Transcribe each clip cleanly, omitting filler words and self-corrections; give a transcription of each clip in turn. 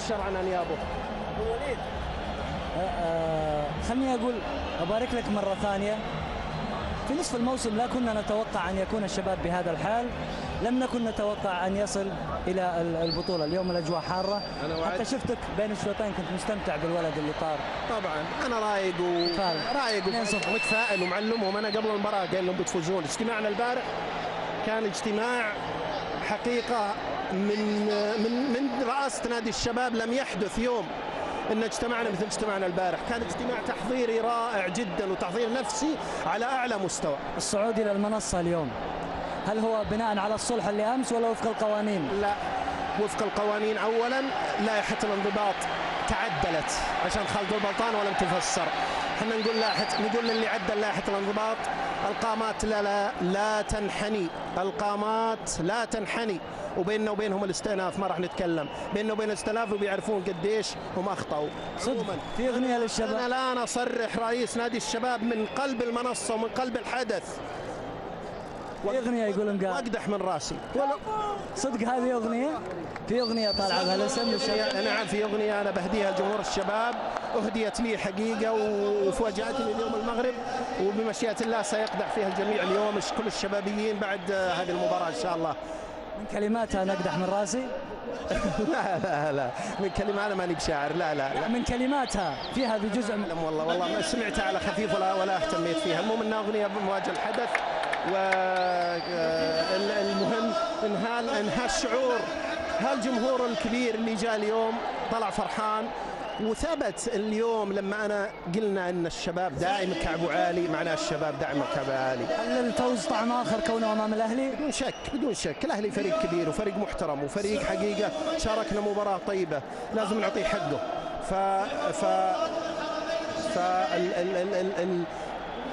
الشر عن انيابه. وليد، خليني اقول ابارك لك مره ثانيه. في نصف الموسم لا كنا نتوقع ان يكون الشباب بهذا الحال، لم نكن نتوقع ان يصل الى البطوله. اليوم الاجواء حاره، حتى شفتك بين الشوطين كنت مستمتع بالولد اللي طار. طبعا انا رايق ومتفائل ومعلمهم. انا قبل المباراه قايل لهم بتفوزون. اجتماعنا البارح كان اجتماع حقيقه من رئاسه نادي الشباب. لم يحدث يوم ان اجتمعنا مثل اجتماعنا البارح. كان اجتماع تحضيري رائع جدا وتحضير نفسي على اعلى مستوى. الصعود الى المنصه اليوم هل هو بناء على الصلح اللي امس ولا وفق القوانين؟ لا، وفق القوانين. اولا لائحه الانضباط تعدلت عشان خالد البلطان ولم تفسر. احنا نقول للي عدل لائحه الانضباط القامات لا تنحني، القامات لا تنحني، وبيننا وبينهم الاستئناف. ما راح نتكلم بيننا وبين الاستئناف وبيعرفون قديش هم اخطاوا. صدق في اغنيه للشباب. انا لا اصرح رئيس نادي الشباب من قلب المنصه ومن قلب الحدث. في اغنيه يقولون قال واقدح من راسي. صدق هذه اغنيه؟ في اغنيه طالعه بهالاسم للشباب؟ نعم، في اغنيه انا بهديها لجمهور الشباب، اهديت لي حقيقه وفاجاتني اليوم المغرب، وبمشيئه الله سيقدح فيها الجميع اليوم كل الشبابيين بعد هذه المباراه ان شاء الله. من كلماتها نقدح من راسي؟ لا من كلمة أنا ماني بشاعر. لا من كلماتها فيها بجزء من والله ما سمعتها على خفيف ولا اهتميت فيها. المهم انها اغنيه بمواجهه الحدث، والمهم انها الشعور. هالجمهور الكبير اللي جاء اليوم طلع فرحان، وثبت اليوم لما انا قلنا ان الشباب دائما كعبه عالي، معناه الشباب دائما كعبه عالي. هل الفوز طعم اخر كونه امام الاهلي؟ بدون شك الاهلي فريق كبير وفريق محترم وفريق حقيقه شاركنا مباراه طيبه، لازم نعطيه حقه.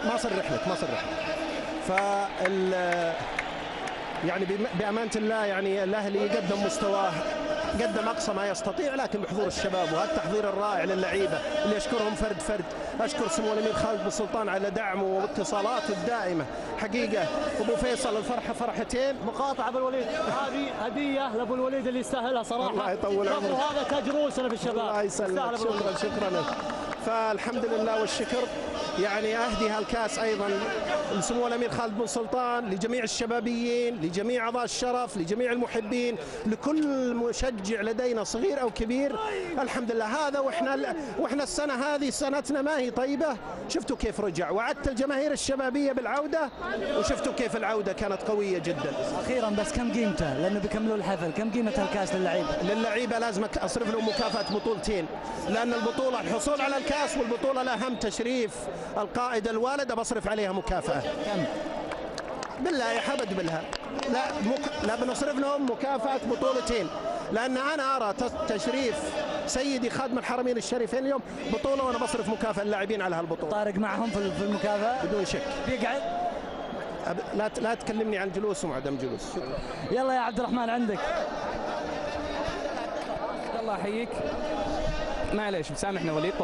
ما صرح لك يعني بامانه الله يعني الاهلي قدم مستواه، قدم اقصى ما يستطيع، لكن بحضور الشباب وهذا التحضير الرائع للعيبه اللي اشكرهم فرد. اشكر سمو الامير خالد بن سلطان على دعمه واتصالاته الدائمه حقيقه. ابو فيصل الفرحه فرحتين. مقاطعه ابو الوليد، هذه هديه لابو الوليد اللي يستاهلها صراحه. الله يطول عمره. هذا تاج رؤوسنا في الشباب. الله يسلمك. شكرا لك. فالحمد لله والشكر. يعني اهدي هالكاس ايضا لسمو الامير خالد بن سلطان، لجميع الشبابيين، لجميع اعضاء الشرف، لجميع المحبين، لكل مشجع لدينا صغير او كبير. الحمد لله هذا. واحنا السنه هذه سنتنا ما هي طيبه. شفتوا كيف رجع، وعدت الجماهير الشبابيه بالعوده، وشفتوا كيف العوده كانت قويه جدا. اخيرا بس كم قيمته؟ لانه بيكملوا الحفل، كم قيمه هالكاس للعيبه لازم اصرف لهم مكافاه بطولتين، لان البطوله الحصول على الكاس، والبطوله الاهم تشريف القائد الوالد، بصرف عليها مكافاه. كم؟ باللائحه بدبلها. لا بنصرف لهم مكافاه بطولتين، لان انا ارى تشريف سيدي خادم الحرمين الشريفين اليوم بطوله، وانا بصرف مكافاه اللاعبين على هالبطوله. طارق معهم في المكافاه بدون شك. بيقعد. لا تكلمني عن جلوسهم وعدم جلوس. يلا يا عبد الرحمن عندك. الله يحييك. معليش سامحنا وليد.